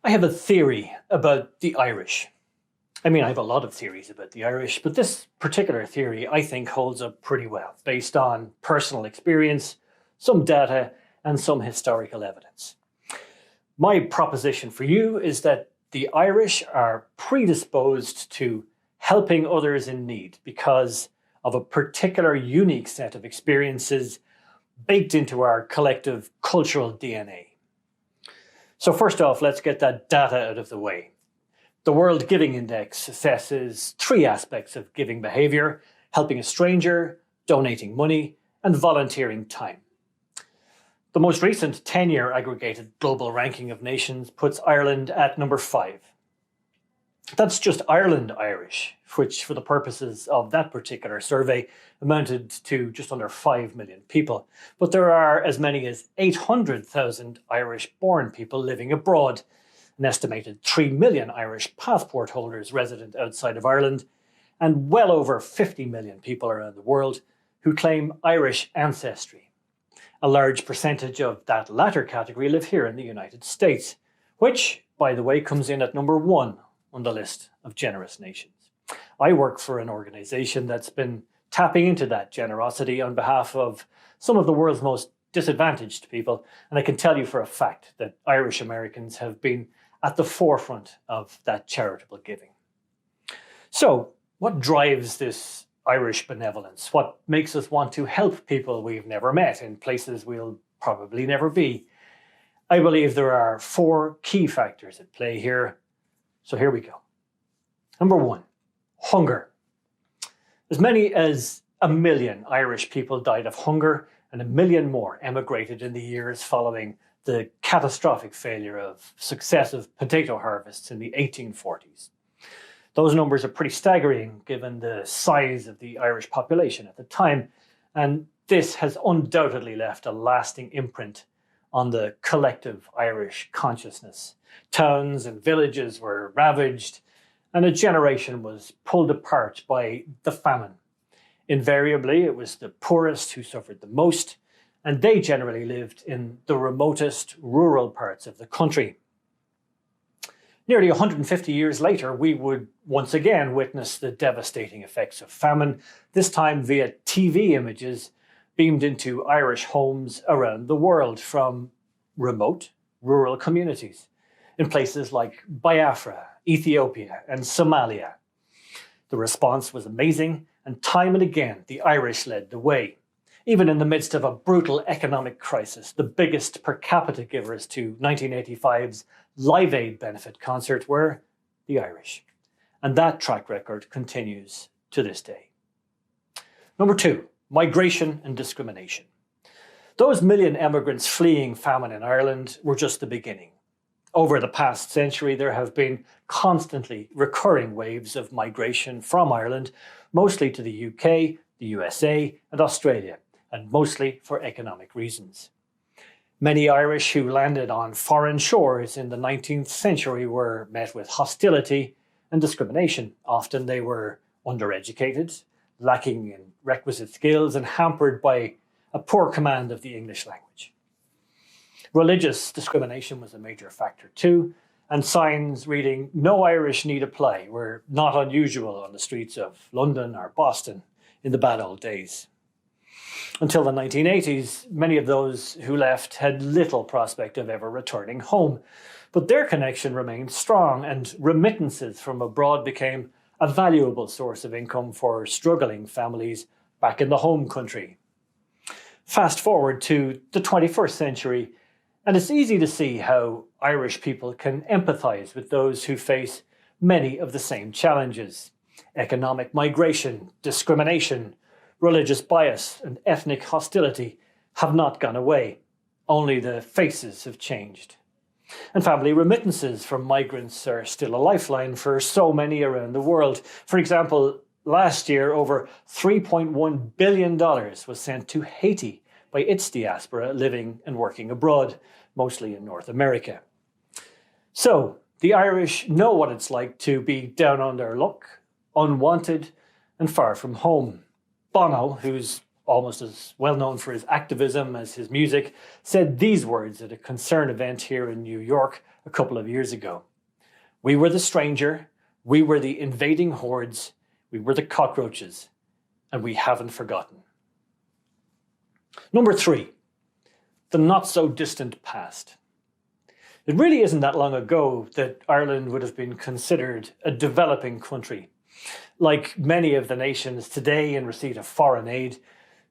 I have a theory about the Irish. I mean, I have a lot of theories about the Irish, but this particular theory I think holds up pretty well, based on personal experience, some data, and some historical evidence. My proposition for you is that the Irish are predisposed to helping others in need because of a particular unique set of experiences baked into our collective cultural DNA. So first off, let's get that data out of the way. The World Giving Index assesses three aspects of giving behaviour: helping a stranger, donating money, and volunteering time. The most recent 10-year aggregated global ranking of nations puts Ireland at number 5. That's just Ireland Irish, which for the purposes of that particular survey amounted to just under 5 million people. But there are as many as 800,000 Irish-born people living abroad, an estimated 3 million Irish passport holders resident outside of Ireland, and well over 50 million people around the world who claim Irish ancestry. A large percentage of that latter category live here in the United States, which, by the way, comes in at number 1 on the list of generous nations. I work for an organization that's been tapping into that generosity on behalf of some of the world's most disadvantaged people, and I can tell you for a fact that Irish Americans have been at the forefront of that charitable giving. So, what drives this Irish benevolence? What makes us want to help people we've never met in places we'll probably never be? I believe there are 4 key factors at play here. So here we go. Number 1, hunger. As many as 1 million Irish people died of hunger, and 1 million more emigrated in the years following the catastrophic failure of successive potato harvests in the 1840s. Those numbers are pretty staggering given the size of the Irish population at the time, and this has undoubtedly left a lasting imprint on the collective Irish consciousness. Towns and villages were ravaged, and a generation was pulled apart by the famine. Invariably, it was the poorest who suffered the most, and they generally lived in the remotest rural parts of the country. Nearly 150 years later, we would once again witness the devastating effects of famine, this time via TV images beamed into Irish homes around the world from remote rural communities in places like Biafra, Ethiopia, and Somalia. The response was amazing, and time and again, the Irish led the way. Even in the midst of a brutal economic crisis, the biggest per capita givers to 1985's Live Aid benefit concert were the Irish. And that track record continues to this day. Number 2, migration and discrimination. Those million emigrants fleeing famine in Ireland were just the beginning. Over the past century, there have been constantly recurring waves of migration from Ireland, mostly to the UK, the USA, and Australia, and mostly for economic reasons. Many Irish who landed on foreign shores in the 19th century were met with hostility and discrimination. Often they were undereducated, lacking in requisite skills, and hampered by a poor command of the English language. Religious discrimination was a major factor too, and signs reading "No Irish Need Apply" were not unusual on the streets of London or Boston in the bad old days. Until the 1980s, many of those who left had little prospect of ever returning home, but their connection remained strong, and remittances from abroad became a valuable source of income for struggling families back in the home country. Fast forward to the 21st century, and it's easy to see how Irish people can empathise with those who face many of the same challenges. Economic migration, discrimination, religious bias, and ethnic hostility have not gone away. Only the faces have changed. And family remittances from migrants are still a lifeline for so many around the world. For example, last year, over $3.1 billion was sent to Haiti by its diaspora living and working abroad, mostly in North America. So, the Irish know what it's like to be down on their luck, unwanted, and far from home. Bono, who's almost as well known for his activism as his music, said these words at a concern event here in New York a couple of years ago. We were the stranger, we were the invading hordes, we were the cockroaches, and we haven't forgotten. Number 3, the not so distant past. It really isn't that long ago that Ireland would have been considered a developing country. Like many of the nations today in receipt of foreign aid,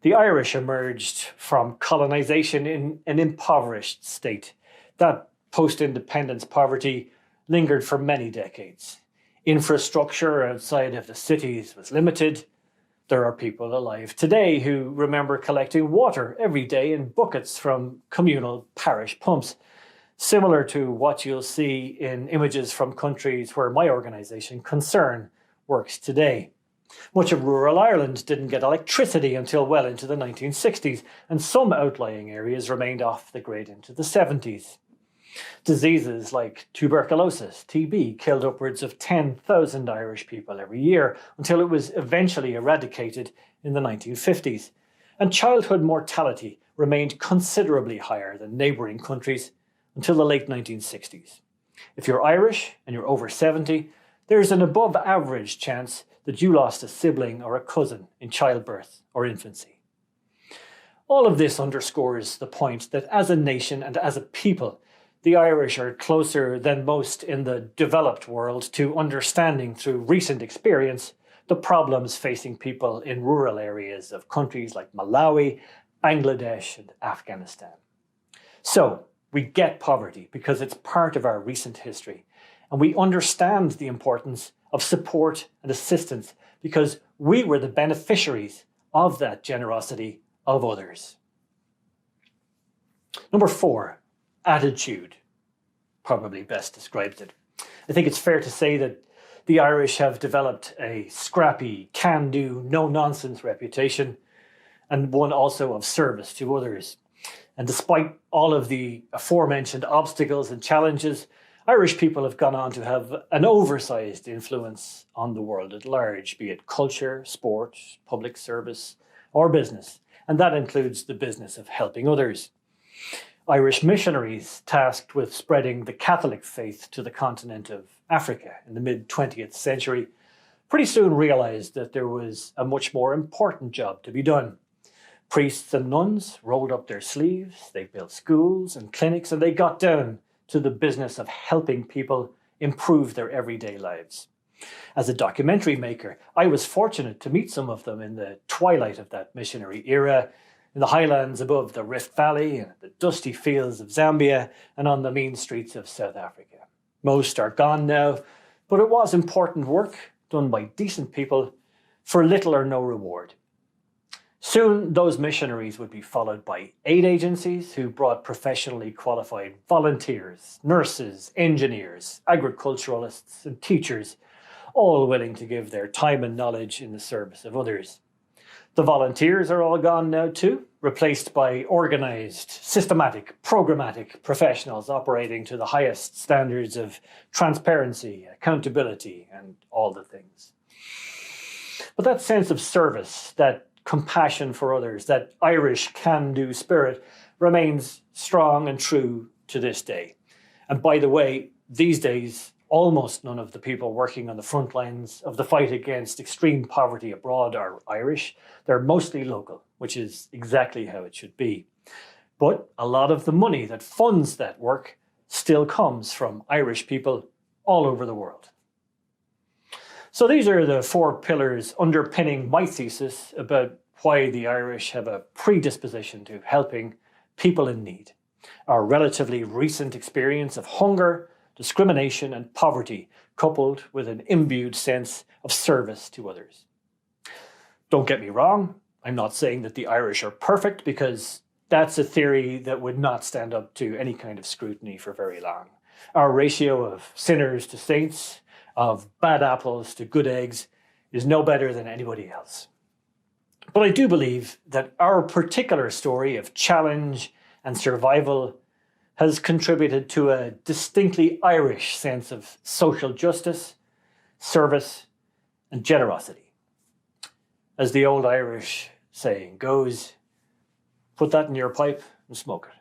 the Irish emerged from colonisation in an impoverished state. That post-independence poverty lingered for many decades. Infrastructure outside of the cities was limited. There are people alive today who remember collecting water every day in buckets from communal parish pumps, similar to what you'll see in images from countries where my organisation, Concern, works today. Much of rural Ireland didn't get electricity until well into the 1960s, and some outlying areas remained off the grid into the 70s. Diseases like tuberculosis, TB, killed upwards of 10,000 Irish people every year until it was eventually eradicated in the 1950s. And childhood mortality remained considerably higher than neighbouring countries until the late 1960s. If you're Irish and you're over 70, there's an above average chance that you lost a sibling or a cousin in childbirth or infancy. All of this underscores the point that as a nation and as a people, the Irish are closer than most in the developed world to understanding through recent experience the problems facing people in rural areas of countries like Malawi, Bangladesh, and Afghanistan. So, we get poverty because it's part of our recent history, and we understand the importance of support and assistance because we were the beneficiaries of that generosity of others. Number 4, attitude probably best describes it. I think it's fair to say that the Irish have developed a scrappy, can-do, no-nonsense reputation, and one also of service to others. And despite all of the aforementioned obstacles and challenges, Irish people have gone on to have an oversized influence on the world at large, be it culture, sport, public service, or business. And that includes the business of helping others. Irish missionaries tasked with spreading the Catholic faith to the continent of Africa in the mid-20th century pretty soon realized that there was a much more important job to be done. Priests and nuns rolled up their sleeves, they built schools and clinics, and they got down to the business of helping people improve their everyday lives. As a documentary maker, I was fortunate to meet some of them in the twilight of that missionary era, in the highlands above the Rift Valley, and the dusty fields of Zambia, and on the mean streets of South Africa. Most are gone now, but it was important work done by decent people for little or no reward. Soon, those missionaries would be followed by aid agencies who brought professionally qualified volunteers, nurses, engineers, agriculturalists, and teachers, all willing to give their time and knowledge in the service of others. The volunteers are all gone now too, replaced by organised, systematic, programmatic professionals operating to the highest standards of transparency, accountability, and all the things. But that sense of service, that compassion for others, that Irish can-do spirit remains strong and true to this day. And by the way, these days, almost none of the people working on the front lines of the fight against extreme poverty abroad are Irish. They're mostly local, which is exactly how it should be. But a lot of the money that funds that work still comes from Irish people all over the world. So these are the 4 pillars underpinning my thesis about why the Irish have a predisposition to helping people in need. Our relatively recent experience of hunger, discrimination, and poverty, coupled with an imbued sense of service to others. Don't get me wrong, I'm not saying that the Irish are perfect, because that's a theory that would not stand up to any kind of scrutiny for very long. Our ratio of sinners to saints, of bad apples to good eggs, is no better than anybody else. But I do believe that our particular story of challenge and survival has contributed to a distinctly Irish sense of social justice, service, and generosity. As the old Irish saying goes, put that in your pipe and smoke it.